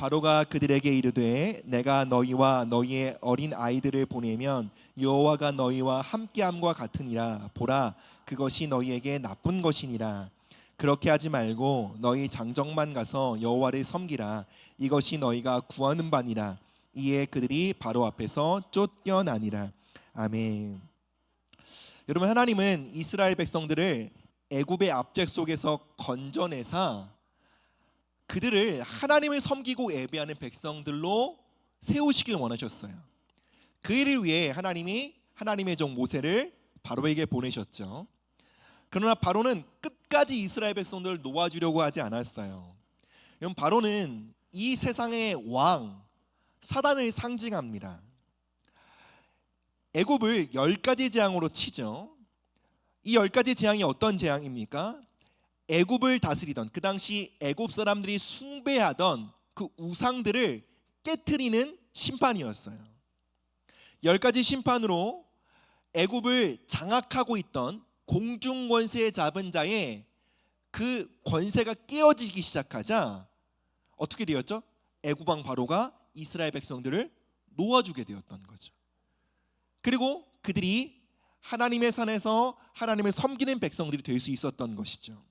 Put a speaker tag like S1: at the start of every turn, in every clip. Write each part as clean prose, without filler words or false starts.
S1: 바로가 그들에게 이르되 내가 너희와 너희의 어린 아이들을 보내면 여호와가 너희와 함께함과 같으니라. 보라, 그것이 너희에게 나쁜 것이니라. 그렇게 하지 말고 너희 장정만 가서 여호와를 섬기라. 이것이 너희가 구하는 바니라. 이에 그들이 바로 앞에서 쫓겨나니라. 아멘. 여러분, 하나님은 이스라엘 백성들을 애굽의 압제 속에서 건져내사 그들을 하나님을 섬기고 예배하는 백성들로 세우시길 원하셨어요. 그 일을 위해 하나님이 하나님의 종 모세를 바로에게 보내셨죠. 그러나 바로는 끝까지 이스라엘 백성들을 놓아주려고 하지 않았어요. 여러분, 바로는 이 세상의 왕 사단을 상징합니다. 애굽을 10가지 재앙으로 치죠. 이 10가지 재앙이 어떤 재앙입니까? 애굽을 다스리던 그 당시 애굽 사람들이 숭배하던 그 우상들을 깨트리는 심판이었어요. 10가지 심판으로 애굽을 장악하고 있던 공중 권세에 잡은 자의 그 권세가 깨어지기 시작하자 어떻게 되었죠? 애굽 왕 바로가 이스라엘 백성들을 놓아주게 되었던 거죠. 그리고 그들이 하나님의 산에서 하나님을 섬기는 백성들이 될 수 있었던 것이죠.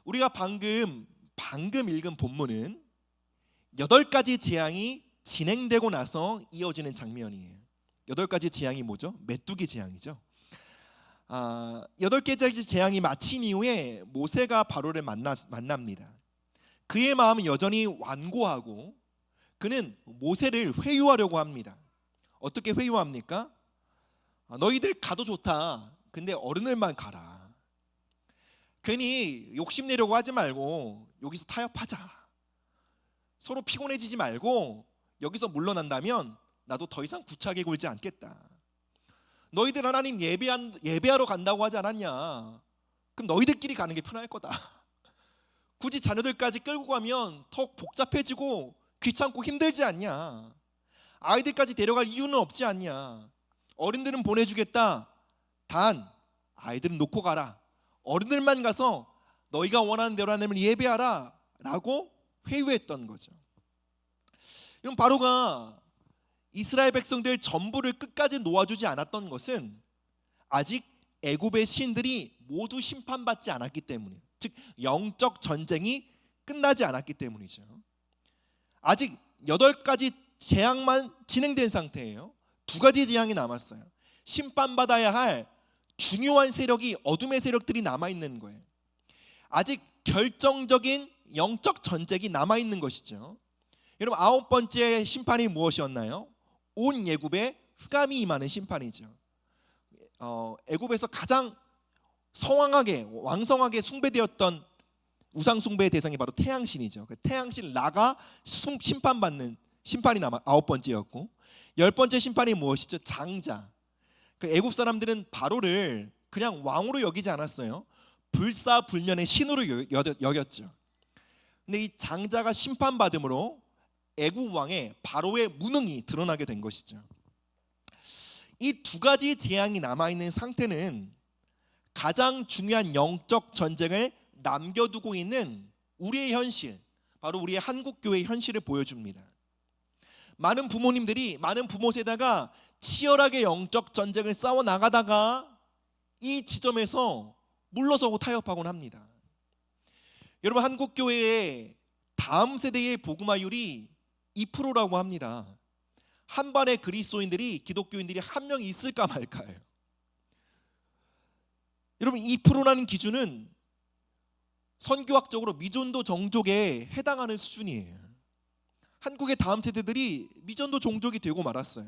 S1: 우리가 방금 읽은 본문은 8가지 재앙이 진행되고 나서 이어지는 장면이에요. 8가지 재앙이 뭐죠? 메뚜기 재앙이죠. 8가지 재앙이 마친 이후에 모세가 바로를 만납니다. 그의 마음은 여전히 완고하고 그는 모세를 회유하려고 합니다. 어떻게 회유합니까? 너희들 가도 좋다. 근데 어른들만 가라. 괜히 욕심내려고 하지 말고 여기서 타협하자. 서로 피곤해지지 말고 여기서 물러난다면 나도 더 이상 구차하게 굴지 않겠다. 너희들 하나님 예배하러 간다고 하지 않았냐? 그럼 너희들끼리 가는 게 편할 거다. 굳이 자녀들까지 끌고 가면 더 복잡해지고 귀찮고 힘들지 않냐? 아이들까지 데려갈 이유는 없지 않냐? 어른들은 보내주겠다. 단 아이들은 놓고 가라. 어른들만 가서 너희가 원하는 대로 하나님을 예배하라 라고 회유했던 거죠. 이건 바로가 이스라엘 백성들 전부를 끝까지 놓아주지 않았던 것은 아직 애굽의 신들이 모두 심판받지 않았기 때문이에요. 즉 영적 전쟁이 끝나지 않았기 때문이죠. 아직 8가지 재앙만 진행된 상태예요. 2가지 재앙이 남았어요. 심판받아야 할 중요한 세력이 어둠의 세력들이 남아있는 거예요. 아직 결정적인 영적 전쟁이 남아있는 것이죠. 여러분, 9번째 심판이 무엇이었나요? 온 애굽에 흑암이 임하는 심판이죠. 애굽에서 가장 성황하게 왕성하게 숭배되었던 우상 숭배의 대상이 바로 태양신이죠. 그 태양신 라가 심판받는 심판이 9번째였고 10번째 심판이 무엇이죠? 장자. 그 애굽 사람들은 바로를 그냥 왕으로 여기지 않았어요. 불사불면의 신으로 여겼죠. 근데 이 장자가 심판받음으로 애굽 왕의 바로의 무능이 드러나게 된 것이죠. 이 2가지 재앙이 남아있는 상태는 가장 중요한 영적 전쟁을 남겨두고 있는 우리의 현실, 바로 우리의 한국교회의 현실을 보여줍니다. 많은 부모님들이 많은 부모 세대가 치열하게 영적 전쟁을 싸워 나가다가 이 지점에서 물러서고 타협하곤 합니다. 여러분, 한국교회의 다음 세대의 복음화율이 2%라고 합니다. 한반의 그리스도인들이 기독교인들이 한 명 있을까 말까예요. 여러분, 2%라는 기준은 선교학적으로 미전도 종족에 해당하는 수준이에요. 한국의 다음 세대들이 미전도 종족이 되고 말았어요.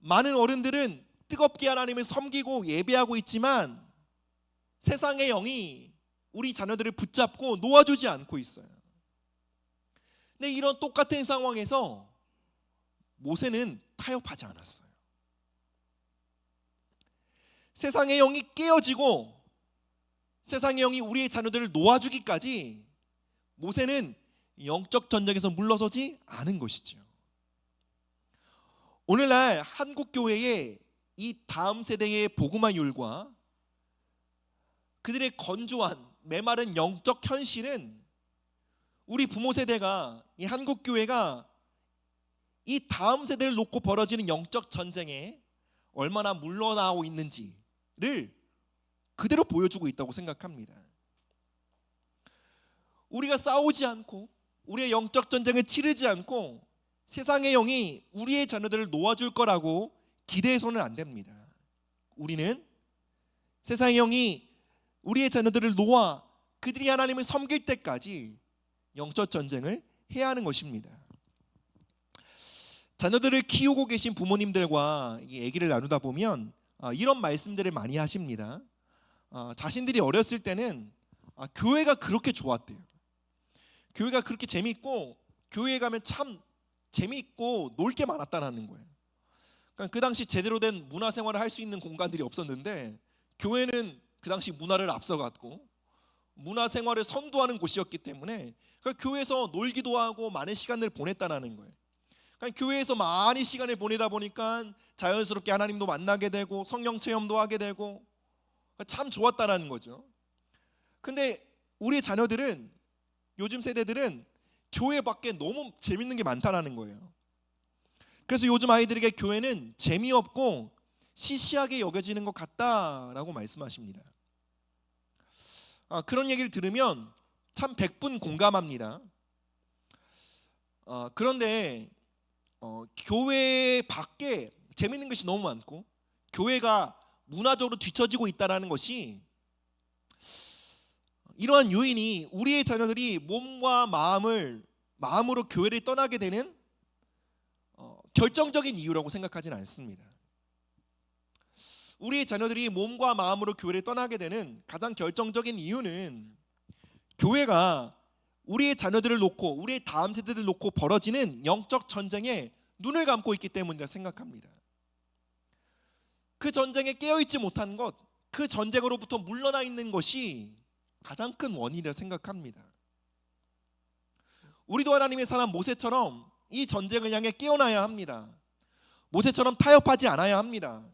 S1: 많은 어른들은 뜨겁게 하나님을 섬기고 예배하고 있지만 세상의 영이 우리 자녀들을 붙잡고 놓아주지 않고 있어요. 근데 이런 똑같은 상황에서 모세는 타협하지 않았어요. 세상의 영이 깨어지고 세상의 영이 우리의 자녀들을 놓아주기까지 모세는 영적 전쟁에서 물러서지 않은 것이죠. 오늘날 한국교회의 이 다음 세대의 복음화율과 그들의 건조한 메마른 영적 현실은 우리 부모 세대가, 이 한국 교회가 이 다음 세대를 놓고 벌어지는 영적 전쟁에 얼마나 물러나고 있는지를 그대로 보여주고 있다고 생각합니다. 우리가 싸우지 않고 우리의 영적 전쟁을 치르지 않고 세상의 영이 우리의 자녀들을 놓아줄 거라고 기대해서는 안 됩니다. 우리는 세상의 영이 우리의 자녀들을 놓아 그들이 하나님을 섬길 때까지 영적 전쟁을 해야 하는 것입니다. 자녀들을 키우고 계신 부모님들과 이 얘기를 나누다 보면 이런 말씀들을 많이 하십니다. 자신들이 어렸을 때는 교회가 그렇게 좋았대요. 교회가 그렇게 재밌고 교회에 가면 참 재미있고 놀 게 많았다는 거예요. 그러니까 그 당시 제대로 된 문화 생활을 할 수 있는 공간들이 없었는데 교회는 그 당시 문화를 앞서갔고 문화 생활을 선도하는 곳이었기 때문에 그러니까 교회에서 놀기도 하고 많은 시간을 보냈다는 거예요. 그러니까 교회에서 많이 시간을 보내다 보니까 자연스럽게 하나님도 만나게 되고 성령 체험도 하게 되고 참 좋았다는 거죠. 근데 우리 자녀들은, 요즘 세대들은 교회 밖에 너무 재밌는 게 많다는 거예요. 그래서 요즘 아이들에게 교회는 재미없고 시시하게 여겨지는 것 같다라고 말씀하십니다. 그런 얘기를 들으면 참 100분 공감합니다. 그런데 교회 밖에 재밌는 것이 너무 많고 교회가 문화적으로 뒤처지고 있다는 것이, 이러한 요인이 우리의 자녀들이 몸과 마음으로 교회를 떠나게 되는 결정적인 이유라고 생각하지는 않습니다. 우리의 자녀들이 몸과 마음으로 교회를 떠나게 되는 가장 결정적인 이유는 교회가 우리의 자녀들을 놓고 우리의 다음 세대들을 놓고 벌어지는 영적 전쟁에 눈을 감고 있기 때문이라 생각합니다. 그 전쟁에 깨어있지 못한 것, 그 전쟁으로부터 물러나 있는 것이 가장 큰 원인이라 생각합니다. 우리도 하나님의 사람 모세처럼 이 전쟁을 향해 깨어나야 합니다. 모세처럼 타협하지 않아야 합니다.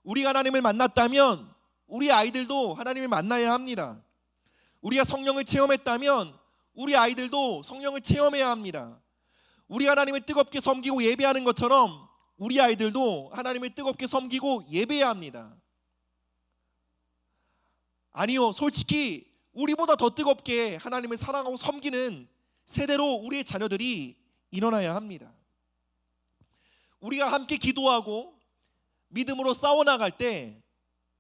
S1: 우리가 하나님을 만났다면 우리 아이들도 하나님을 만나야 합니다. 우리가 성령을 체험했다면 우리 아이들도 성령을 체험해야 합니다. 우리가 하나님을 뜨겁게 섬기고 예배하는 것처럼 우리 아이들도 하나님을 뜨겁게 섬기고 예배해야 합니다. 아니요, 솔직히 우리보다 더 뜨겁게 하나님을 사랑하고 섬기는 세대로 우리의 자녀들이 일어나야 합니다. 우리가 함께 기도하고 믿음으로 싸워나갈 때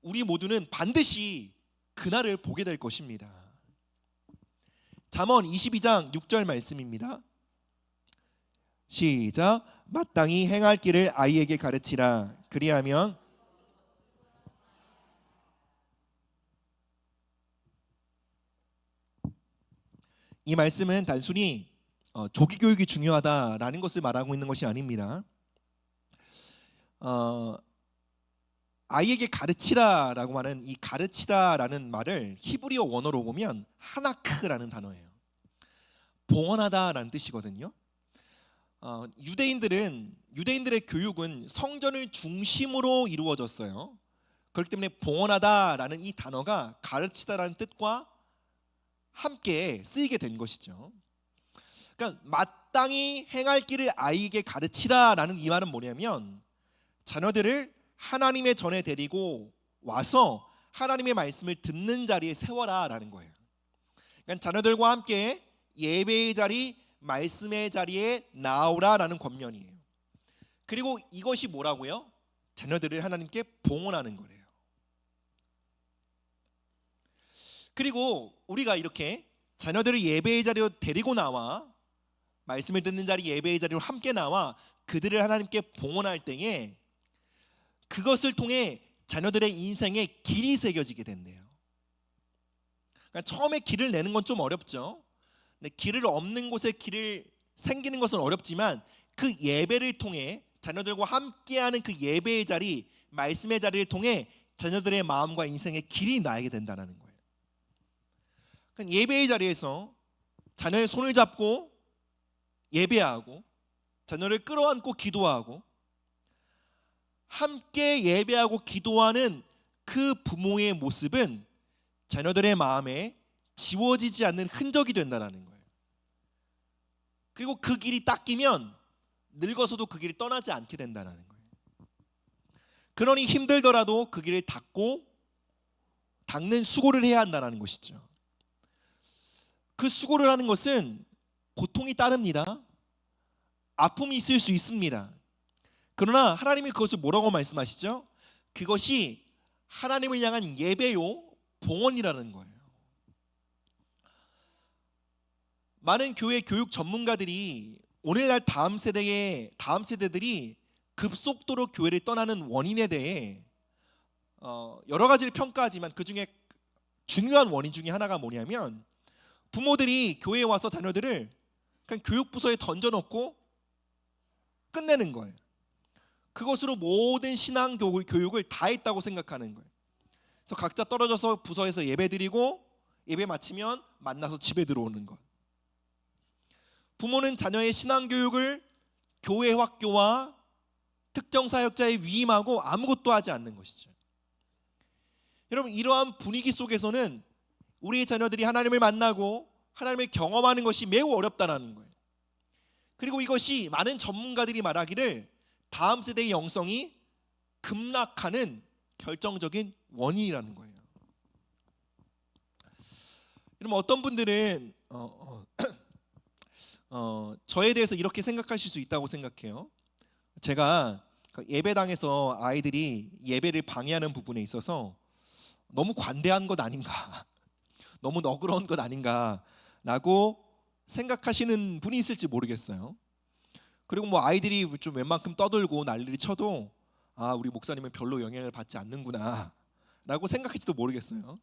S1: 우리 모두는 반드시 그날을 보게 될 것입니다. 잠언 22장 6절 말씀입니다. 시작. 마땅히 행할 길을 아이에게 가르치라. 그리하면 이 말씀은 단순히 조기 교육이 중요하다라는 것을 말하고 있는 것이 아닙니다. 아이에게 가르치라라고 하는 이 가르치다라는 말을 히브리어 원어로 보면 하나크라는 단어예요. 봉헌하다라는 뜻이거든요. 유대인들의 교육은 성전을 중심으로 이루어졌어요. 그렇기 때문에 봉헌하다라는 이 단어가 가르치다라는 뜻과 함께 쓰이게 된 것이죠. 그러니까 마땅히 행할 길을 아이에게 가르치라라는 이 말은 뭐냐면 자녀들을 하나님의 전에 데리고 와서 하나님의 말씀을 듣는 자리에 세워라라는 거예요. 그러니까 자녀들과 함께 예배의 자리, 말씀의 자리에 나오라라는 권면이에요. 그리고 이것이 뭐라고요? 자녀들을 하나님께 봉헌하는 거래요. 그리고 우리가 이렇게 자녀들을 예배의 자리로 데리고 나와 말씀을 듣는 자리, 예배의 자리로 함께 나와 그들을 하나님께 봉헌할 때에 그것을 통해 자녀들의 인생에 길이 새겨지게 된대요. 그러니까 처음에 길을 내는 건 좀 어렵죠. 근데 길을 없는 곳에 길을 생기는 것은 어렵지만 그 예배를 통해 자녀들과 함께하는 그 예배의 자리, 말씀의 자리를 통해 자녀들의 마음과 인생에 길이 나게 된다는 거예요. 그러니까 예배의 자리에서 자녀의 손을 잡고 예배하고 자녀를 끌어안고 기도하고 함께 예배하고 기도하는 그 부모의 모습은 자녀들의 마음에 지워지지 않는 흔적이 된다는 거예요. 그리고 그 길이 닦이면 늙어서도 그 길을 떠나지 않게 된다는 거예요. 그러니 힘들더라도 그 길을 닦는 수고를 해야 한다는 것이죠. 그 수고를 하는 것은 고통이 따릅니다. 아픔이 있을 수 있습니다. 그러나 하나님이 그것을 뭐라고 말씀하시죠? 그것이 하나님을 향한 예배요, 봉헌이라는 거예요. 많은 교회 교육 전문가들이 오늘날 다음 세대들이 급속도로 교회를 떠나는 원인에 대해 여러 가지를 평가하지만 그 중에 중요한 원인 중에 하나가 뭐냐면, 부모들이 교회에 와서 자녀들을 그냥 교육부서에 던져놓고 끝내는 거예요. 그것으로 모든 신앙 교육을 다 했다고 생각하는 거예요. 그래서 각자 떨어져서 부서에서 예배드리고 예배 마치면 만나서 집에 들어오는 것. 부모는 자녀의 신앙 교육을 교회 학교와 특정 사역자에 위임하고 아무것도 하지 않는 것이죠. 여러분, 이러한 분위기 속에서는 우리의 자녀들이 하나님을 만나고 하나님을 경험하는 것이 매우 어렵다는 거예요. 그리고 이것이 많은 전문가들이 말하기를 다음 세대의 영성이 급락하는 결정적인 원인이라는 거예요. 여러분, 어떤 분들은 저에 대해서 이렇게 생각하실 수 있다고 생각해요. 제가 예배당에서 아이들이 예배를 방해하는 부분에 있어서 너무 관대한 것 아닌가, 너무 너그러운 것 아닌가라고 생각하시는 분이 있을지 모르겠어요. 그리고 뭐 아이들이 좀 웬만큼 떠들고 난리를 쳐도 우리 목사님은 별로 영향을 받지 않는구나 라고 생각할지도 모르겠어요.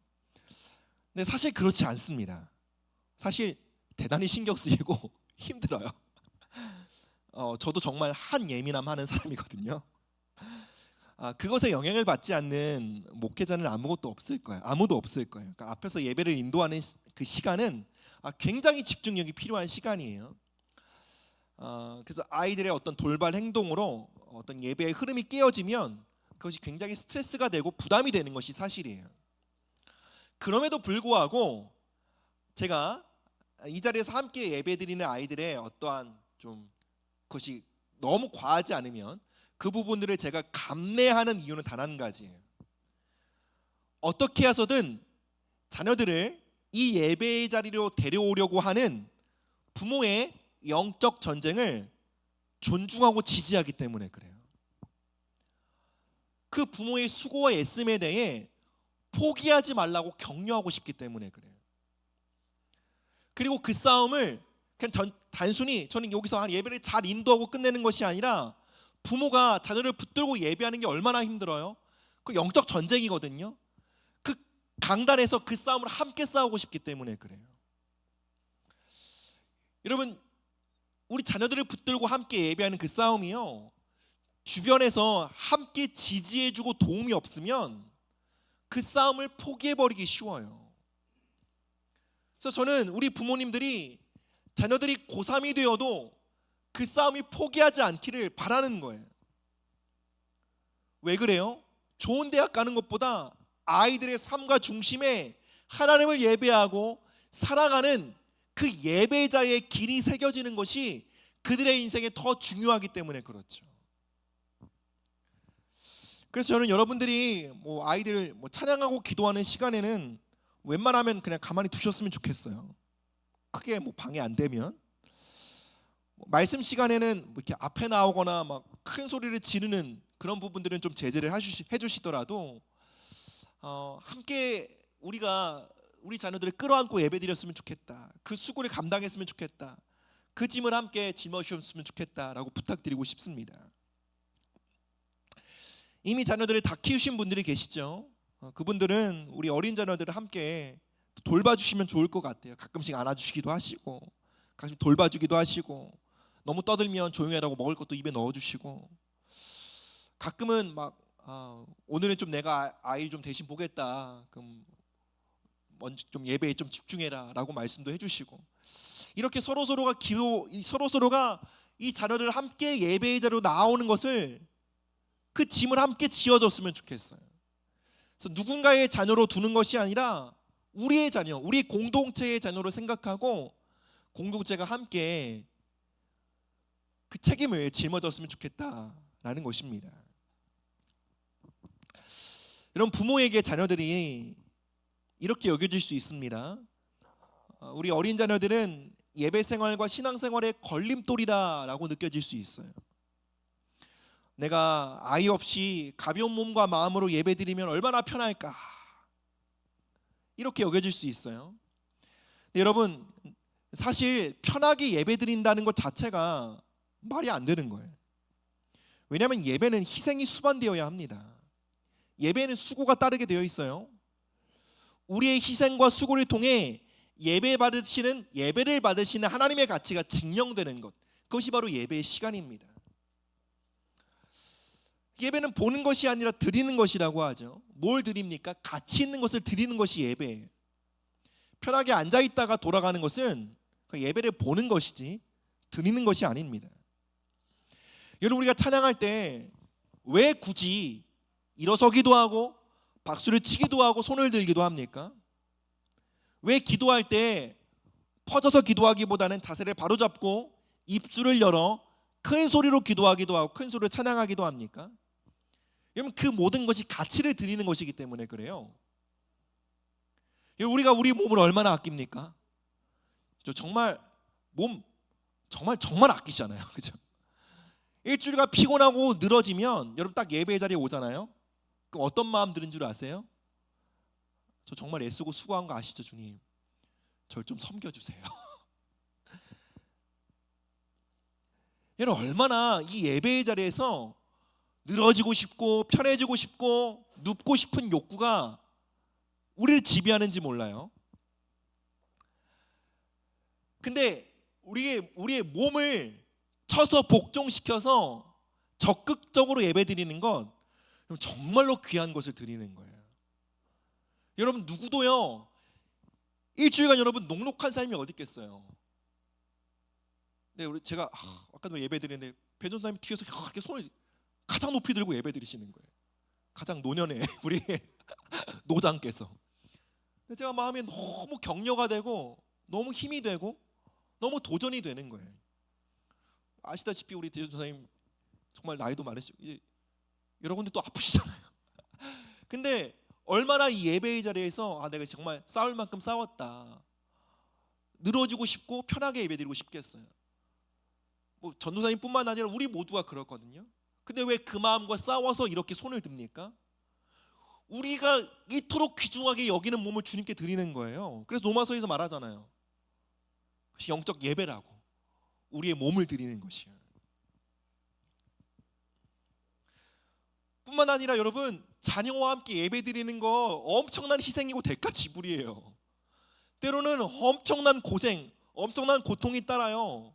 S1: 근데 사실 그렇지 않습니다. 사실 대단히 신경 쓰이고 힘들어요. 저도 정말 한 예민함 하는 사람이거든요. 그것에 영향을 받지 않는 목회자는 아무도 없을 거예요. 그러니까 앞에서 예배를 인도하는 그 시간은 굉장히 집중력이 필요한 시간이에요. 그래서 아이들의 어떤 돌발 행동으로 어떤 예배의 흐름이 깨어지면 그것이 굉장히 스트레스가 되고 부담이 되는 것이 사실이에요. 그럼에도 불구하고 제가 이 자리에서 함께 예배드리는 아이들의 어떠한 좀 그것이 너무 과하지 않으면 그 부분들을 제가 감내하는 이유는 단 한 가지예요. 어떻게 해서든 자녀들을 이 예배의 자리로 데려오려고 하는 부모의 영적 전쟁을 존중하고 지지하기 때문에 그래요. 그 부모의 수고와 애씀에 대해 포기하지 말라고 격려하고 싶기 때문에 그래요. 그리고 그 싸움을 그냥 단순히 저는 여기서 한 예배를 잘 인도하고 끝내는 것이 아니라, 부모가 자녀를 붙들고 예배하는 게 얼마나 힘들어요. 그 영적 전쟁이거든요. 그 강단에서 그 싸움을 함께 싸우고 싶기 때문에 그래요. 여러분, 우리 자녀들을 붙들고 함께 예배하는 그 싸움이요, 주변에서 함께 지지해주고 도움이 없으면 그 싸움을 포기해버리기 쉬워요. 그래서 저는 우리 부모님들이 자녀들이 고3이 되어도 그 싸움이 포기하지 않기를 바라는 거예요. 왜 그래요? 좋은 대학 가는 것보다 아이들의 삶과 중심에 하나님을 예배하고 사랑하는 그 예배자의 길이 새겨지는 것이 그들의 인생에 더 중요하기 때문에 그렇죠. 그래서 저는 여러분들이 아이들 찬양하고 기도하는 시간에는 웬만하면 그냥 가만히 두셨으면 좋겠어요. 크게 방해 안 되면. 말씀 시간에는 이렇게 앞에 나오거나 막 큰 소리를 지르는 그런 부분들은 좀 제재를 해주시더라도 함께 우리 자녀들을 끌어안고 예배드렸으면 좋겠다. 그 수고를 감당했으면 좋겠다. 그 짐을 함께 짊어주셨으면 좋겠다라고 부탁드리고 싶습니다. 이미 자녀들을 다 키우신 분들이 계시죠. 그분들은 우리 어린 자녀들을 함께 돌봐주시면 좋을 것 같아요. 가끔씩 안아주시기도 하시고, 가끔 돌봐주기도 하시고, 너무 떠들면 조용히하라고 먹을 것도 입에 넣어주시고, 가끔은 오늘은 좀 내가 아이 좀 대신 보겠다, 그럼 먼저 좀 예배에 좀 집중해라라고 말씀도 해주시고, 이렇게 서로서로가 이 자녀들을 함께 예배의 자리로 나오는 것을, 그 짐을 함께 지어줬으면 좋겠어요. 그래서 누군가의 자녀로 두는 것이 아니라 우리의 자녀, 우리 공동체의 자녀로 생각하고 공동체가 함께 그 책임을 짊어졌으면 좋겠다라는 것입니다. 이런 부모에게 자녀들이 이렇게 여겨질 수 있습니다. 우리 어린 자녀들은 예배 생활과 신앙 생활의 걸림돌이다라고 느껴질 수 있어요. 내가 아이 없이 가벼운 몸과 마음으로 예배드리면 얼마나 편할까, 이렇게 여겨질 수 있어요. 근데 여러분, 사실 편하게 예배드린다는 것 자체가 말이 안 되는 거예요. 왜냐하면 예배는 희생이 수반되어야 합니다. 예배는 수고가 따르게 되어 있어요. 우리의 희생과 수고를 통해 예배를 받으시는 하나님의 가치가 증명되는 것, 그것이 바로 예배의 시간입니다. 예배는 보는 것이 아니라 드리는 것이라고 하죠. 뭘 드립니까? 가치 있는 것을 드리는 것이 예배예요. 편하게 앉아있다가 돌아가는 것은 예배를 보는 것이지 드리는 것이 아닙니다. 여러분, 우리가 찬양할 때 왜 굳이 일어서기도 하고 박수를 치기도 하고 손을 들기도 합니까? 왜 기도할 때 퍼져서 기도하기보다는 자세를 바로잡고 입술을 열어 큰 소리로 기도하기도 하고 큰 소리로 찬양하기도 합니까? 여러분, 그 모든 것이 가치를 드리는 것이기 때문에 그래요. 우리가 우리 몸을 얼마나 아낍니까? 정말 몸 정말 아끼시잖아요. 그죠? 일주일간 피곤하고 늘어지면 여러분 딱 예배 자리에 오잖아요. 그럼 어떤 마음 드는 줄 아세요? 저 정말 애쓰고 수고한 거 아시죠, 주님? 저를 좀 섬겨주세요. 여러분, 얼마나 이 예배의 자리에서 늘어지고 싶고 편해지고 싶고 눕고 싶은 욕구가 우리를 지배하는지 몰라요. 근데 우리의 몸을 쳐서 복종시켜서 적극적으로 예배드리는 건 정말로 귀한 것을 드리는 거예요. 여러분, 누구도요 일주일간 여러분 녹록한 삶이 어디 있겠어요. 네, 제가 아까도 예배드리는데 배 전사님 뒤에서 이렇게 손을 가장 높이 들고 예배드리시는 거예요. 가장 노년의 우리 노장께서. 제가 마음이 너무 격려가 되고 너무 힘이 되고 너무 도전이 되는 거예요. 아시다시피 우리 대전 전사님 정말 나이도 많으시고 여러 군데 또 아프시잖아요. 근데 얼마나 이 예배의 자리에서 내가 정말 싸울 만큼 싸웠다, 늘어지고 싶고 편하게 예배드리고 싶겠어요. 뭐 전도사님뿐만 아니라 우리 모두가 그렇거든요. 근데 왜 그 마음과 싸워서 이렇게 손을 듭니까? 우리가 이토록 귀중하게 여기는 몸을 주님께 드리는 거예요. 그래서 로마서에서 말하잖아요. 영적 예배라고. 우리의 몸을 드리는 것이에요. 뿐만 아니라 여러분, 자녀와 함께 예배 드리는 거 엄청난 희생이고 대가 지불이에요. 때로는 엄청난 고생, 엄청난 고통이 따라요.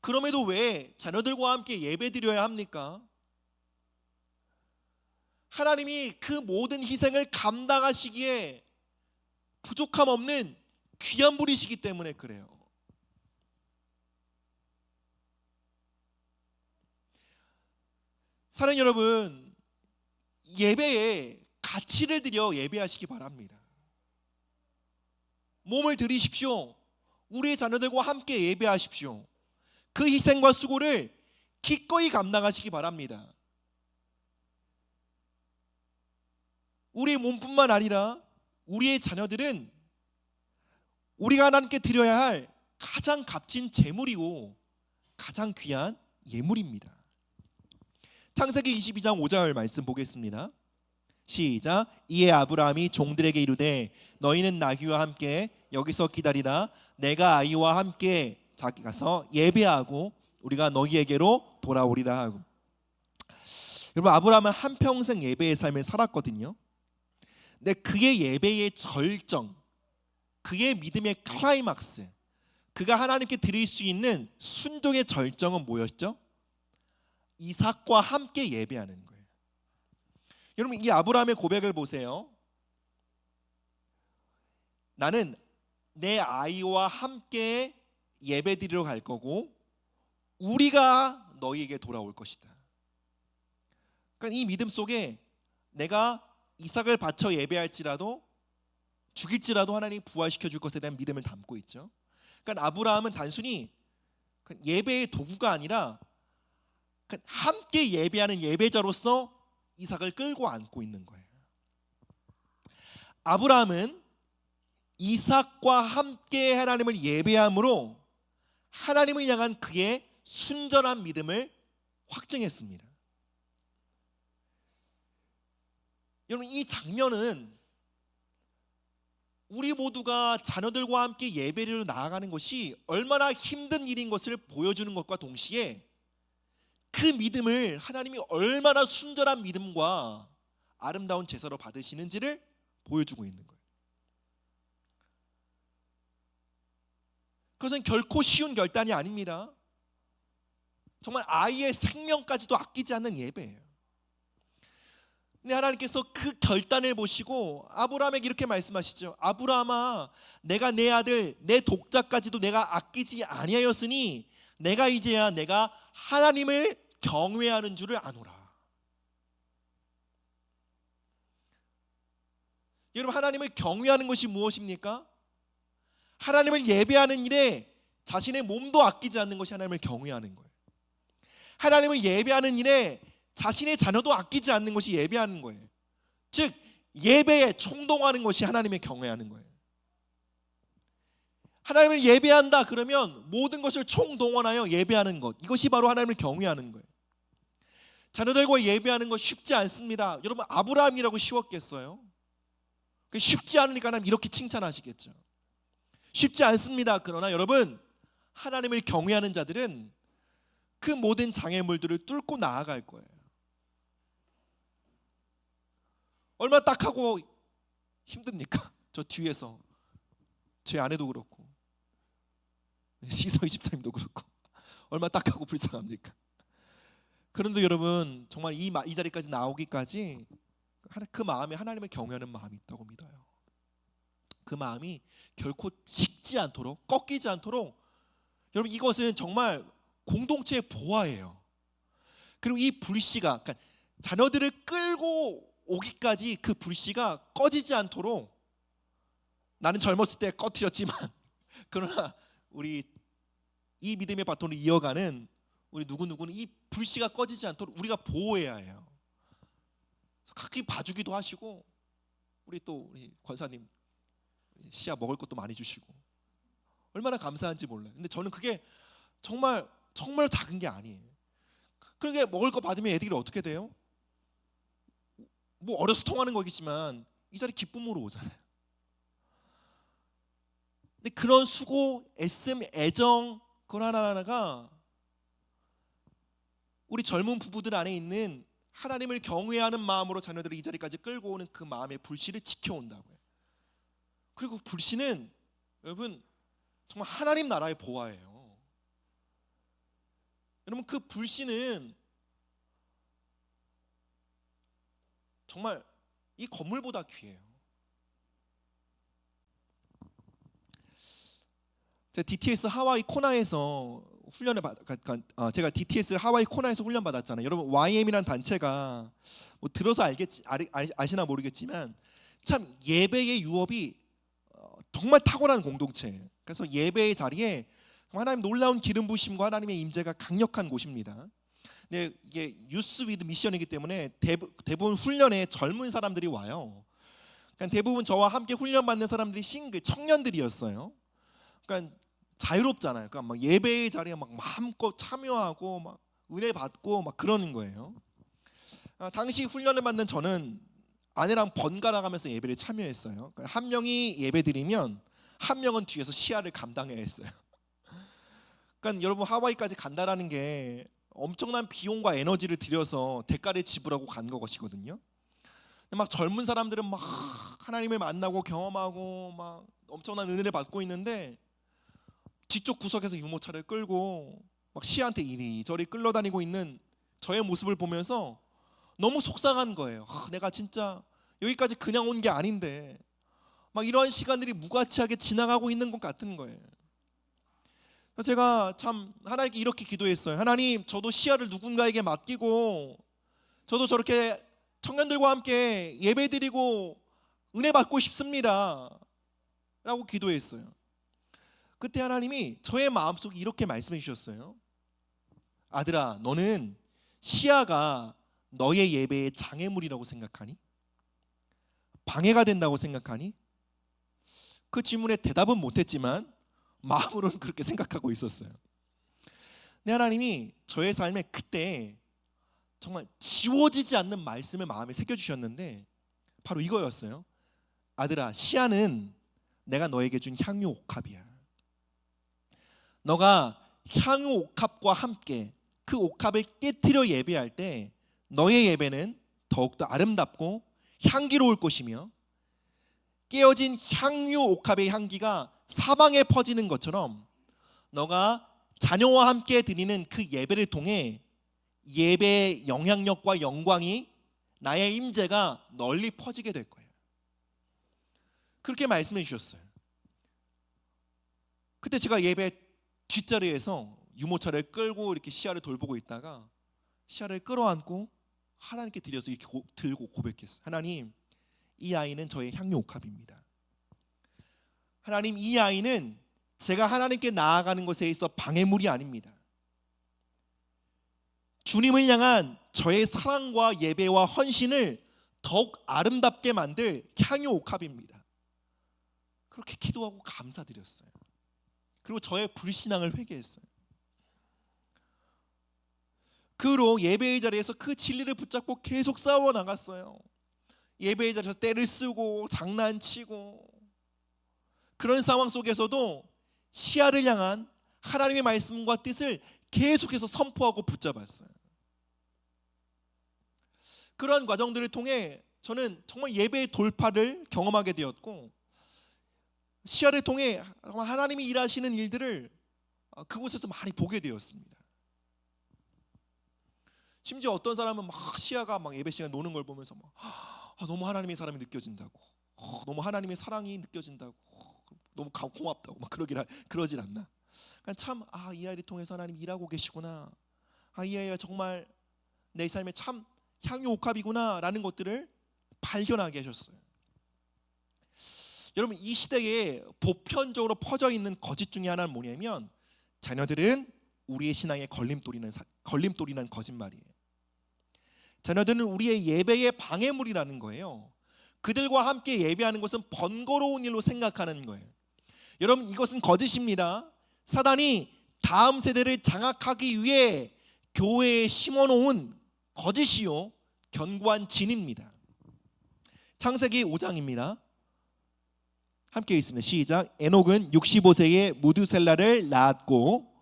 S1: 그럼에도 왜 자녀들과 함께 예배 드려야 합니까? 하나님이 그 모든 희생을 감당하시기에 부족함 없는 귀한 분이시기 때문에 그래요. 사랑하는 여러분, 예배에 가치를 들여 예배하시기 바랍니다. 몸을 들이십시오. 우리의 자녀들과 함께 예배하십시오. 그 희생과 수고를 기꺼이 감당하시기 바랍니다. 우리의 몸뿐만 아니라 우리의 자녀들은 우리가 하나님께 드려야 할 가장 값진 재물이고 가장 귀한 예물입니다. 창세기 22장 5절 말씀 보겠습니다. 시작. 이에 아브라함이 종들에게 이르되 너희는 나귀와 함께 여기서 기다리라. 내가 아이와 함께 자기 가서 예배하고 우리가 너희에게로 돌아오리라 하고. 여러분, 아브라함은 한평생 예배의 삶을 살았거든요. 근데 그의 예배의 절정, 그의 믿음의 클라이막스, 그가 하나님께 드릴 수 있는 순종의 절정은 뭐였죠? 이삭과 함께 예배하는 거예요. 여러분, 이 아브라함의 고백을 보세요. 나는 내 아이와 함께 예배드리러 갈 거고 우리가 너희에게 돌아올 것이다. 그러니까 이 믿음 속에 내가 이삭을 바쳐 예배할지라도 죽일지라도 하나님이 부활시켜 줄 것에 대한 믿음을 담고 있죠. 그러니까 아브라함은 단순히 예배의 도구가 아니라 함께 예배하는 예배자로서 이삭을 끌고 안고 있는 거예요. 아브라함은 이삭과 함께 하나님을 예배함으로 하나님을 향한 그의 순전한 믿음을 확증했습니다. 여러분, 이 장면은 우리 모두가 자녀들과 함께 예배를 나아가는 것이 얼마나 힘든 일인 것을 보여주는 것과 동시에 그 믿음을 하나님이 얼마나 순전한 믿음과 아름다운 제사로 받으시는지를 보여주고 있는 거예요. 그것은 결코 쉬운 결단이 아닙니다. 정말 아이의 생명까지도 아끼지 않는 예배예요. 근데 하나님께서 그 결단을 보시고 아브라함에게 이렇게 말씀하시죠. 아브라함아, 내가 내 아들 내 독자까지도 내가 아끼지 아니하였으니 내가 이제야 내가 하나님을 경외하는 줄을 아노라. 여러분, 하나님을 경외하는 것이 무엇입니까? 하나님을 예배하는 일에 자신의 몸도 아끼지 않는 것이 하나님을 경외하는 거예요. 하나님을 예배하는 일에 자신의 자녀도 아끼지 않는 것이 예배하는 거예요. 즉 예배에 총동하는 것이 하나님의 경외하는 거예요. 하나님을 예배한다 그러면 모든 것을 총동원하여 예배하는 것, 이것이 바로 하나님을 경외하는 거예요. 자녀들과 예배하는 것 쉽지 않습니다. 여러분, 아브라함이라고 쉬웠겠어요? 쉽지 않으니까 하나님 이렇게 칭찬하시겠죠. 쉽지 않습니다. 그러나 여러분, 하나님을 경외하는 자들은 그 모든 장애물들을 뚫고 나아갈 거예요. 얼마나 딱하고 힘듭니까? 저 뒤에서 제 아내도 그렇고 시서희 집사님도 그렇고 얼마나 딱하고 불쌍합니까? 그런데 여러분, 정말 이 자리까지 나오기까지 그 마음에 하나님을 경외하는 마음이 있다고 믿어요. 그 마음이 결코 식지 않도록, 꺾이지 않도록, 여러분, 이것은 정말 공동체의 보화예요. 그리고 이 불씨가, 그러니까 자녀들을 끌고 오기까지 그 불씨가 꺼지지 않도록, 나는 젊었을 때 꺼트렸지만 그러나 우리 이 믿음의 바톤을 이어가는 우리 누구누구는 이 불씨가 꺼지지 않도록 우리가 보호해야 해요. 가끔 봐주기도 하시고, 우리 또 우리 권사님 씨앗 먹을 것도 많이 주시고 얼마나 감사한지 몰라요. 근데 저는 그게 정말 작은 게 아니에요. 그렇게 먹을 거 받으면 애들이 어떻게 돼요? 뭐 어려서 통하는 거겠지만 이 자리 기쁨으로 오잖아요. 근데 그런 수고, 애씀, 애정, 그걸 하나하나가 우리 젊은 부부들 안에 있는 하나님을 경외하는 마음으로 자녀들을 이 자리까지 끌고 오는 그 마음의 불씨를 지켜온다고요. 그리고 불씨는 여러분 정말 하나님 나라의 보화예요. 여러분, 그 불씨는 정말 이 건물보다 귀해요. 제가 DTS 하와이 코나에서 제가 DTS 하와이 코나에서 훈련 받았잖아요. 여러분, YM이라는 단체가 뭐 들어서 아시나 모르겠지만 참 예배의 유업이 정말 탁월한 공동체예요. 그래서 예배의 자리에 하나님 놀라운 기름 부으심과 하나님의 임재가 강력한 곳입니다. 근데 이게 유스 위드 미션이기 때문에 대부분 훈련에 젊은 사람들이 와요. 그러니까 대부분 저와 함께 훈련 받는 사람들이 싱글 청년들이었어요. 그러니까 자유롭잖아요. 그러니까 막 예배의 자리에 막 마음껏 참여하고 막 은혜 받고 막 그러는 거예요. 당시 훈련을 받는 저는 아내랑 번갈아 가면서 예배를 참여했어요. 그러니까 한 명이 예배드리면 한 명은 뒤에서 시야를 감당해야 했어요. 그러니까 여러분, 하와이까지 간다라는 게 엄청난 비용과 에너지를 들여서 대가를 지불하고 간 것이거든요. 막 젊은 사람들은 막 하나님을 만나고 경험하고 막 엄청난 은혜를 받고 있는데 뒤쪽 구석에서 유모차를 끌고 막 시한테 이리저리 끌려다니고 있는 저의 모습을 보면서 너무 속상한 거예요. 내가 진짜 여기까지 그냥 온 게 아닌데 막 이런 시간들이 무가치하게 지나가고 있는 것 같은 거예요. 제가 참 하나님께 이렇게 기도했어요. 하나님, 저도 시야를 누군가에게 맡기고 저도 저렇게 청년들과 함께 예배드리고 은혜 받고 싶습니다 라고 기도했어요. 그때 하나님이 저의 마음속에 이렇게 말씀해 주셨어요. 아들아, 너는 시야가 너의 예배의 장애물이라고 생각하니? 방해가 된다고 생각하니? 그 질문에 대답은 못했지만 마음으로는 그렇게 생각하고 있었어요. 근데 하나님이 저의 삶에 그때 정말 지워지지 않는 말씀을 마음에 새겨주셨는데 바로 이거였어요. 아들아, 시야는 내가 너에게 준 향유 옥합이야. 너가 향유 옥합과 함께 그 옥합을 깨트려 예배할 때 너의 예배는 더욱더 아름답고 향기로울 것이며, 깨어진 향유 옥합의 향기가 사방에 퍼지는 것처럼 너가 자녀와 함께 드리는 그 예배를 통해 예배의 영향력과 영광이, 나의 임재가 널리 퍼지게 될 거예요. 그렇게 말씀해 주셨어요. 그때 제가 예배 뒷자리에서 유모차를 끌고 이렇게 시야를 돌보고 있다가 시야를 끌어안고 하나님께 드려서 이렇게 들고 고백했어요. 하나님, 이 아이는 저의 향유 옥합입니다. 하나님, 이 아이는 제가 하나님께 나아가는 것에 있어 방해물이 아닙니다. 주님을 향한 저의 사랑과 예배와 헌신을 더욱 아름답게 만들 향유 옥합입니다. 그렇게 기도하고 감사드렸어요. 그리고 저의 불신앙을 회개했어요. 그 후로 예배의 자리에서 그 진리를 붙잡고 계속 싸워 나갔어요. 예배의 자리에서 때를 쓰고 장난치고, 그런 상황 속에서도 시야를 향한 하나님의 말씀과 뜻을 계속해서 선포하고 붙잡았어요. 그런 과정들을 통해 저는 정말 예배의 돌파를 경험하게 되었고, 시야를 통해 하나님이 일하시는 일들을 그곳에서 많이 보게 되었습니다. 심지어 어떤 사람은 막 시야가 막 예배 시간 노는 걸 보면서 막 너무 하나님의 사랑이 느껴진다고, 너무 하나님의 사랑이 느껴진다고, 너무 고맙다고 막 그러질 않나. 그러니까 참, 이 아이를 통해서 하나님 일하고 계시구나, 이 아이가 정말 내 삶에 참 향유 옥합이구나 라는 것들을 발견하게 하셨어요. 여러분, 이 시대에 보편적으로 퍼져 있는 거짓 중에 하나는 뭐냐면, 자녀들은 우리의 신앙의 걸림돌이라는 거짓말이에요. 자녀들은 우리의 예배의 방해물이라는 거예요. 그들과 함께 예배하는 것은 번거로운 일로 생각하는 거예요. 여러분, 이것은 거짓입니다. 사단이 다음 세대를 장악하기 위해 교회에 심어놓은 거짓이요 견고한 진입니다. 창세기 5장입니다. 함께 읽습니다. 시작. 에녹은 65세에 무드셀라를 낳았고,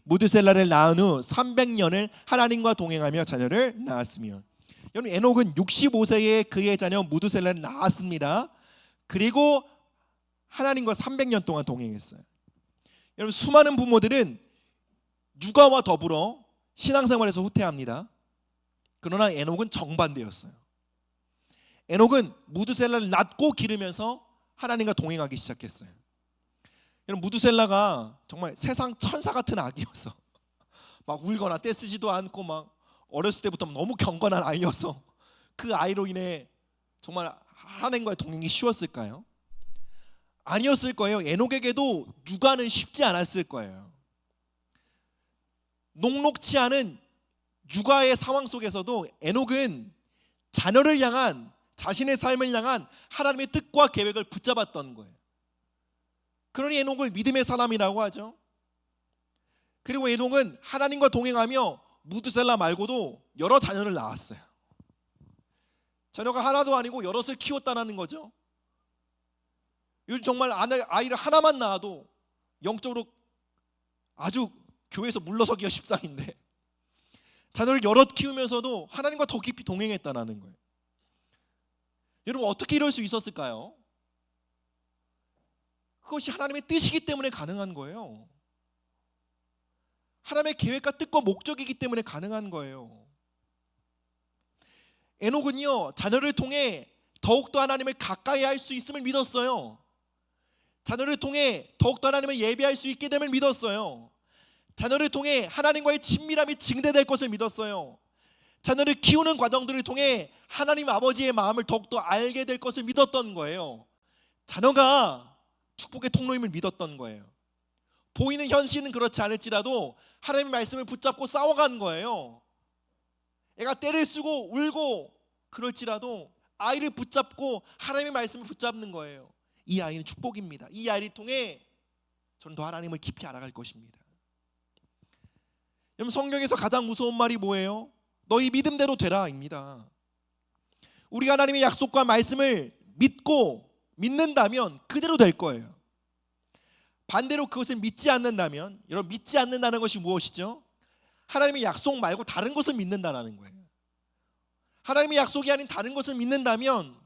S1: 무드셀라를 낳은 후 300년을 하나님과 동행하며 자녀를 낳았으며. 여러분, 에녹은 65세에 그의 자녀 무드셀라를 낳았습니다. 그리고 하나님과 300년 동안 동행했어요. 여러분, 수많은 부모들은 육아와 더불어 신앙생활에서 후퇴합니다. 그러나 에녹은 정반대였어요. 에녹은 무드셀라를 낳고 기르면서 하나님과 동행하기 시작했어요. 여러분, 무드셀라가 정말 세상 천사 같은 아기여서 막 울거나 떼쓰지도 않고 막 어렸을 때부터 너무 경건한 아이여서 그 아이로 인해 정말 하나님과의 동행이 쉬웠을까요? 아니었을 거예요. 에녹에게도 육아는 쉽지 않았을 거예요. 녹록치 않은 육아의 상황 속에서도 에녹은 자녀를 향한, 자신의 삶을 향한 하나님의 뜻과 계획을 붙잡았던 거예요. 그러니 에녹을 믿음의 사람이라고 하죠. 그리고 에녹은 하나님과 동행하며 무드셀라 말고도 여러 자녀를 낳았어요. 자녀가 하나도 아니고 여럿을 키웠다는 거죠. 요즘 정말 아이를 하나만 낳아도 영적으로 아주 교회에서 물러서기가 십상인데, 자녀를 여럿 키우면서도 하나님과 더 깊이 동행했다는 거예요. 여러분, 어떻게 이럴 수 있었을까요? 그것이 하나님의 뜻이기 때문에 가능한 거예요. 하나님의 계획과 뜻과 목적이기 때문에 가능한 거예요. 에녹은요, 자녀를 통해 더욱더 하나님을 가까이 할 수 있음을 믿었어요. 자녀를 통해 더욱더 하나님을 예배할 수 있게 됨을 믿었어요. 자녀를 통해 하나님과의 친밀함이 증대될 것을 믿었어요. 자녀를 키우는 과정들을 통해 하나님 아버지의 마음을 더욱더 알게 될 것을 믿었던 거예요. 자녀가 축복의 통로임을 믿었던 거예요. 보이는 현실은 그렇지 않을지라도 하나님의 말씀을 붙잡고 싸워간 거예요. 애가 떼를 쓰고 울고 그럴지라도 아이를 붙잡고 하나님의 말씀을 붙잡는 거예요. 이 아이는 축복입니다. 이 아이를 통해 저는 더 하나님을 깊이 알아갈 것입니다. 여러분, 성경에서 가장 무서운 말이 뭐예요? 너희 믿음대로 되라입니다. 우리가 하나님의 약속과 말씀을 믿고 믿는다면 그대로 될 거예요. 반대로 그것을 믿지 않는다면, 여러분, 믿지 않는다는 것이 무엇이죠? 하나님의 약속 말고 다른 것을 믿는다는 거예요. 하나님의 약속이 아닌 다른 것을 믿는다면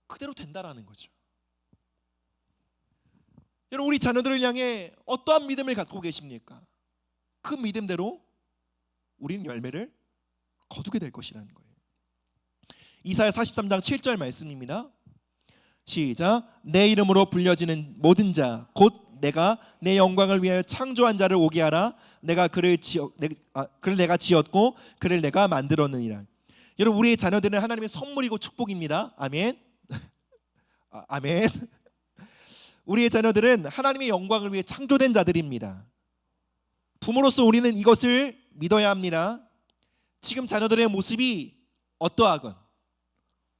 S1: 그대로 된다라는 거죠. 여러분, 우리 자녀들을 향해 어떠한 믿음을 갖고 계십니까? 그 믿음대로 우리는 열매를 거두게 될 것이라는 거예요. 이사야 43장 7절 말씀입니다. 시작. 내 이름으로 불려지는 모든 자 곧 내가 내 영광을 위하여 창조한 자를 오게 하라. 그를 내가 지었고 그를 내가 만들었느니라. 여러분, 우리의 자녀들은 하나님의 선물이고 축복입니다. 아멘. 아멘. 우리의 자녀들은 하나님의 영광을 위해 창조된 자들입니다. 부모로서 우리는 이것을 믿어야 합니다. 지금 자녀들의 모습이 어떠하건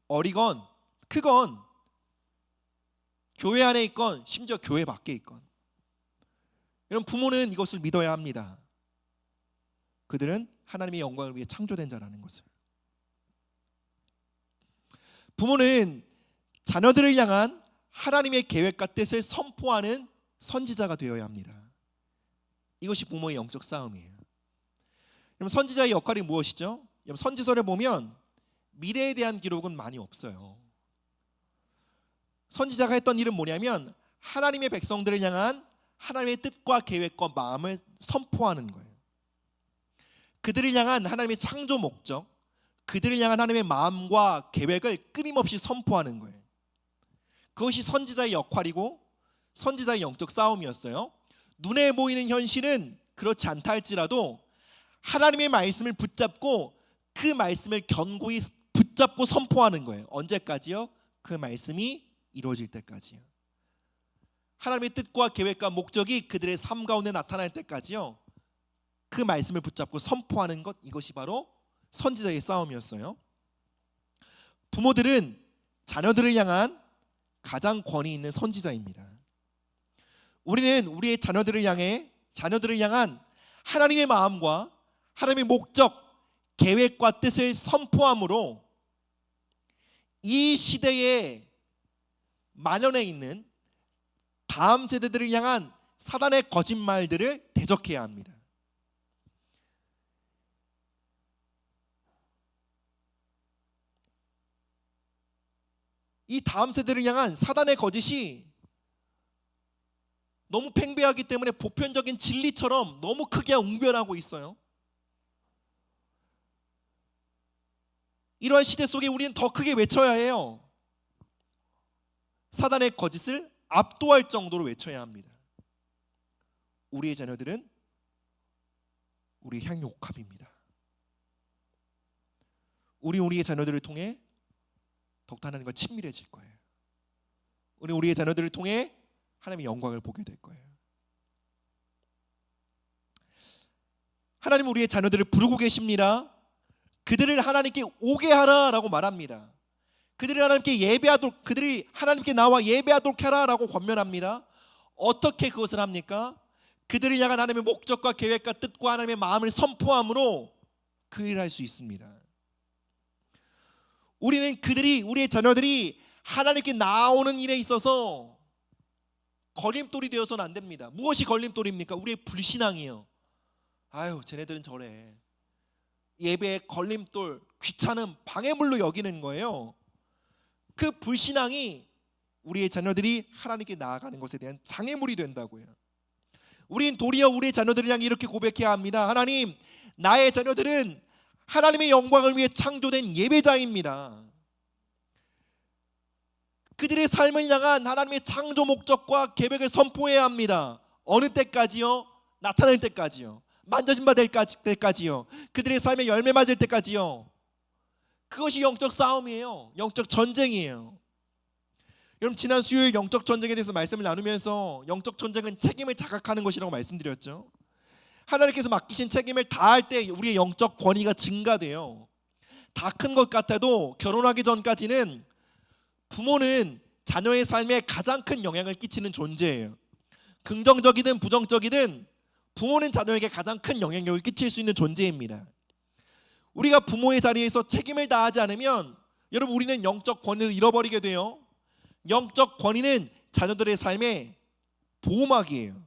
S1: 어리건 크건 교회 안에 있건 심지어 교회 밖에 있건, 여러분, 부모는 이것을 믿어야 합니다. 그들은 하나님의 영광을 위해 창조된 자라는 것을. 부모는 자녀들을 향한 하나님의 계획과 뜻을 선포하는 선지자가 되어야 합니다. 이것이 부모의 영적 싸움이에요. 그럼 선지자의 역할이 무엇이죠? 선지서를 보면 미래에 대한 기록은 많이 없어요. 선지자가 했던 일은 뭐냐면 하나님의 백성들을 향한 하나님의 뜻과 계획과 마음을 선포하는 거예요. 그들을 향한 하나님의 창조 목적, 그들을 향한 하나님의 마음과 계획을 끊임없이 선포하는 거예요. 그것이 선지자의 역할이고 선지자의 영적 싸움이었어요. 눈에 보이는 현실은 그렇지 않다 할지라도 하나님의 말씀을 붙잡고 그 말씀을 견고히 붙잡고 선포하는 거예요. 언제까지요? 그 말씀이 이루어질 때까지요. 하나님의 뜻과 계획과 목적이 그들의 삶 가운데 나타날 때까지요. 그 말씀을 붙잡고 선포하는 것, 이것이 바로 선지자의 싸움이었어요. 부모들은 자녀들을 향한 가장 권위 있는 선지자입니다. 우리는 우리의 자녀들을 향한 하나님의 마음과 하나님의 목적, 계획과 뜻을 선포함으로 이 시대에 만연해 있는 다음 세대들을 향한 사단의 거짓말들을 대적해야 합니다. 이 다음 세대를 향한 사단의 거짓이 너무 팽배하기 때문에 보편적인 진리처럼 너무 크게 웅변하고 있어요. 이러한 시대 속에 우리는 더 크게 외쳐야 해요. 사단의 거짓을 압도할 정도로 외쳐야 합니다. 우리의 자녀들은 우리의 향유 옥합입니다. 우리의 자녀들을 통해 더욱더 하나님과 친밀해질 거예요. 우리의 자녀들을 통해 하나님의 영광을 보게 될 거예요. 하나님은 우리의 자녀들을 부르고 계십니다. 그들을 하나님께 오게 하라라고 말합니다. 그들이 하나님께 나와 예배하도록 하라라고 권면합니다. 어떻게 그것을 합니까? 그들을 향한 하나님의 목적과 계획과 뜻과 하나님의 마음을 선포함으로 그 일을 할 수 있습니다. 우리의 자녀들이 하나님께 나오는 일에 있어서 걸림돌이 되어서는 안 됩니다. 무엇이 걸림돌입니까? 우리의 불신앙이요. 아유, 쟤네들은 저래. 예배의 걸림돌, 귀찮음, 방해물로 여기는 거예요. 그 불신앙이 우리의 자녀들이 하나님께 나아가는 것에 대한 장애물이 된다고요. 우린 도리어 우리의 자녀들을 향해 이렇게 고백해야 합니다. 하나님, 나의 자녀들은 하나님의 영광을 위해 창조된 예배자입니다. 그들의 삶을 향한 하나님의 창조 목적과 계획을 선포해야 합니다. 어느 때까지요? 나타날 때까지요. 만져진 바 될 때까지요. 그들의 삶에 열매 맞을 때까지요. 그것이 영적 싸움이에요. 영적 전쟁이에요. 여러분, 지난 수요일 영적 전쟁에 대해서 말씀을 나누면서 영적 전쟁은 책임을 자각하는 것이라고 말씀드렸죠. 하나님께서 맡기신 책임을 다할 때 우리의 영적 권위가 증가돼요. 다 큰 것 같아도 결혼하기 전까지는 부모는 자녀의 삶에 가장 큰 영향을 끼치는 존재예요. 긍정적이든 부정적이든 부모는 자녀에게 가장 큰 영향력을 끼칠 수 있는 존재입니다. 우리가 부모의 자리에서 책임을 다하지 않으면 여러분 우리는 영적 권위를 잃어버리게 돼요. 영적 권위는 자녀들의 삶의 보호막이에요.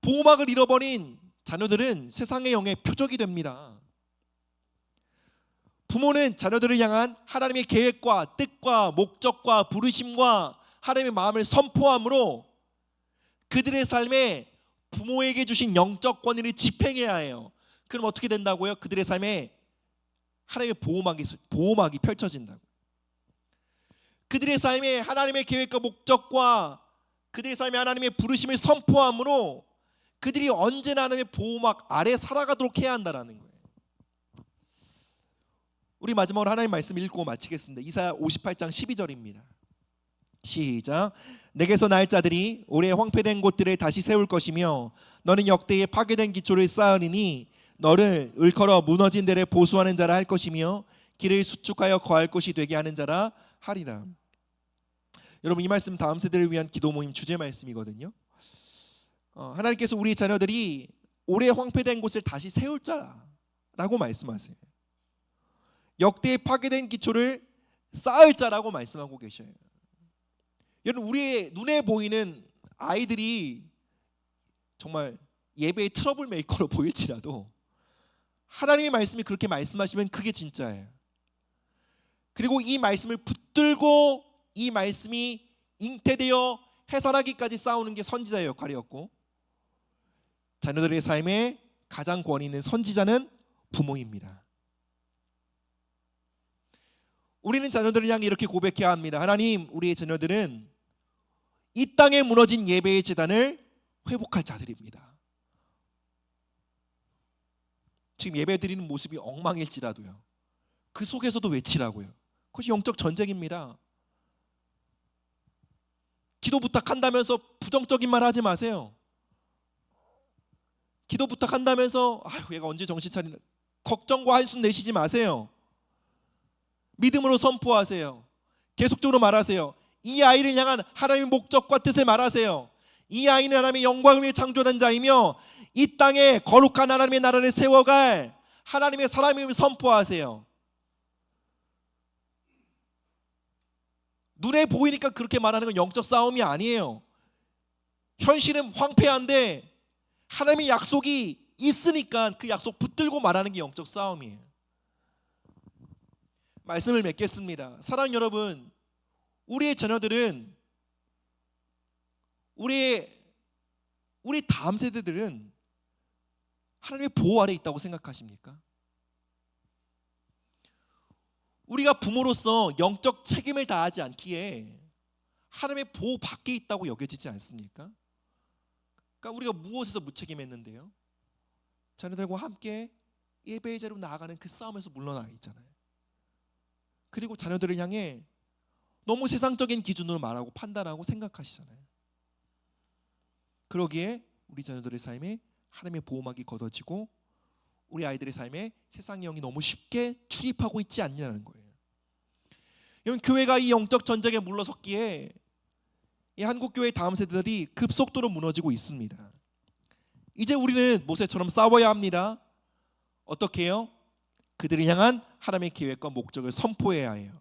S1: 보호막을 잃어버린 자녀들은 세상의 영의 표적이 됩니다. 부모는 자녀들을 향한 하나님의 계획과 뜻과 목적과 부르심과 하나님의 마음을 선포함으로 그들의 삶에 부모에게 주신 영적 권위를 집행해야 해요. 그럼 어떻게 된다고요? 그들의 삶에 하나님의 보호막이 펼쳐진다고. 그들의 삶에 하나님의 계획과 목적과 그들의 삶에 하나님의 부르심을 선포함으로 그들이 언제나 하나님의 보호막 아래 살아가도록 해야 한다는 거예요. 우리 마지막으로 하나님 말씀 읽고 마치겠습니다. 이사야 58장 12절입니다. 시작. 내게서 날 자들이 오래 황폐된 곳들을 다시 세울 것이며 너는 역대의 파괴된 기초를 쌓으리니 너를 일컬어 무너진 데를 보수하는 자라 할 것이며 길을 수축하여 거할 곳이 되게 하는 자라 하리라. 여러분 이 말씀 다음 세대를 위한 기도 모임 주제 말씀이거든요. 하나님께서 우리 자녀들이 오래 황폐된 곳을 다시 세울 자라고 말씀하세요. 역대의 파괴된 기초를 쌓을 자라고 말씀하고 계셔요. 여러분 우리의 눈에 보이는 아이들이 정말 예배의 트러블 메이커로 보일지라도 하나님의 말씀이 그렇게 말씀하시면 그게 진짜예요. 그리고 이 말씀을 붙들고 이 말씀이 잉태되어 해산하기까지 싸우는 게 선지자의 역할이었고 자녀들의 삶에 가장 권위 있는 선지자는 부모입니다. 우리는 자녀들을 향해 이렇게 고백해야 합니다. 하나님, 우리의 자녀들은 이 땅에 무너진 예배의 제단을 회복할 자들입니다. 지금 예배 드리는 모습이 엉망일지라도요, 그 속에서도 외치라고요. 그것이 영적 전쟁입니다. 기도 부탁한다면서 부정적인 말 하지 마세요. 기도 부탁한다면서 아유 얘가 언제 정신 차리나 걱정과 한숨 내쉬지 마세요. 믿음으로 선포하세요. 계속적으로 말하세요. 이 아이를 향한 하나님의 목적과 뜻을 말하세요. 이 아이는 하나님의 영광을 위해 창조된 자이며 이 땅에 거룩한 하나님의 나라를 세워갈 하나님의 사람임을 선포하세요. 눈에 보이니까 그렇게 말하는 건 영적 싸움이 아니에요. 현실은 황폐한데 하나님의 약속이 있으니까 그 약속 붙들고 말하는 게 영적 싸움이에요. 말씀을 맺겠습니다. 사랑 여러분, 우리의 자녀들은 우리 다음 세대들은 하나님의 보호 아래 있다고 생각하십니까? 우리가 부모로서 영적 책임을 다하지 않기에 하나님의 보호 밖에 있다고 여겨지지 않습니까? 그러니까 우리가 무엇에서 무책임했는데요? 자녀들과 함께 예배의 자리로 나아가는 그 싸움에서 물러나 있잖아요. 그리고 자녀들을 향해 너무 세상적인 기준으로 말하고 판단하고 생각하시잖아요. 그러기에 우리 자녀들의 삶에 하나님의 보호막이 걷어지고 우리 아이들의 삶에 세상의 영이 너무 쉽게 출입하고 있지 않냐는 거예요. 여러분, 교회가 이 영적 전쟁에 물러섰기에 이 한국교회의 다음 세대들이 급속도로 무너지고 있습니다. 이제 우리는 모세처럼 싸워야 합니다. 어떻게 해요? 그들을 향한 하나님의 계획과 목적을 선포해야 해요.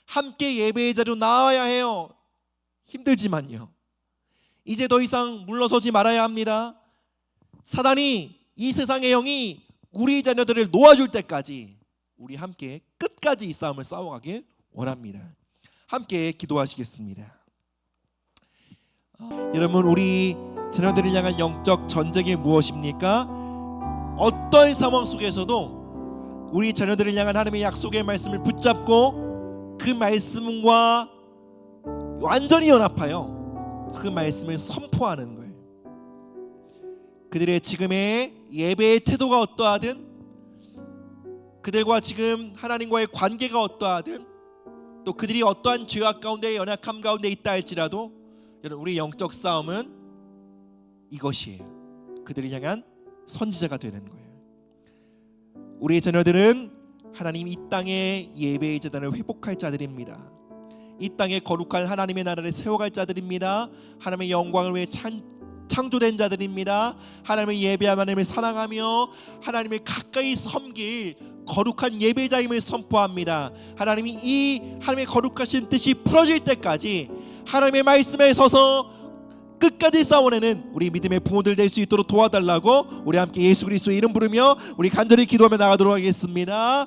S1: 함께 예배의 자리로 나와야 해요. 힘들지만요. 이제 더 이상 물러서지 말아야 합니다. 사단이 이 세상의 영이 우리 자녀들을 놓아줄 때까지 우리 함께 끝까지 이 싸움을 싸워가길 원합니다. 함께 기도하시겠습니다. 여러분, 우리 자녀들을 향한 영적 전쟁이 무엇입니까? 어떤 상황 속에서도 우리 자녀들을 향한 하나님의 약속의 말씀을 붙잡고 그 말씀과 완전히 연합하여 그 말씀을 선포하는 거예요. 그들의 지금의 예배의 태도가 어떠하든, 그들과 지금 하나님과의 관계가 어떠하든, 또 그들이 어떠한 죄악 가운데 연약함 가운데 있다 할지라도, 여러분, 우리 영적 싸움은 이것이에요. 그들을 향한 선지자가 되는 거예요. 우리의 자녀들은 하나님 이 땅의 예배의 제단을 회복할 자들입니다. 이 땅에 거룩할 하나님의 나라를 세워갈 자들입니다. 하나님의 영광을 위해 창조된 자들입니다. 하나님을 예배하며 하나님을 사랑하며 하나님을 가까이 섬길 거룩한 예배자임을 선포합니다. 하나님이 이 하나님의 거룩하신 뜻이 풀어질 때까지 하나님의 말씀에 서서 끝까지 싸워내는 우리 믿음의 부모들 될 수 있도록 도와달라고 우리 함께 예수 그리스도의 이름 부르며 우리 간절히 기도하며 나가도록 하겠습니다.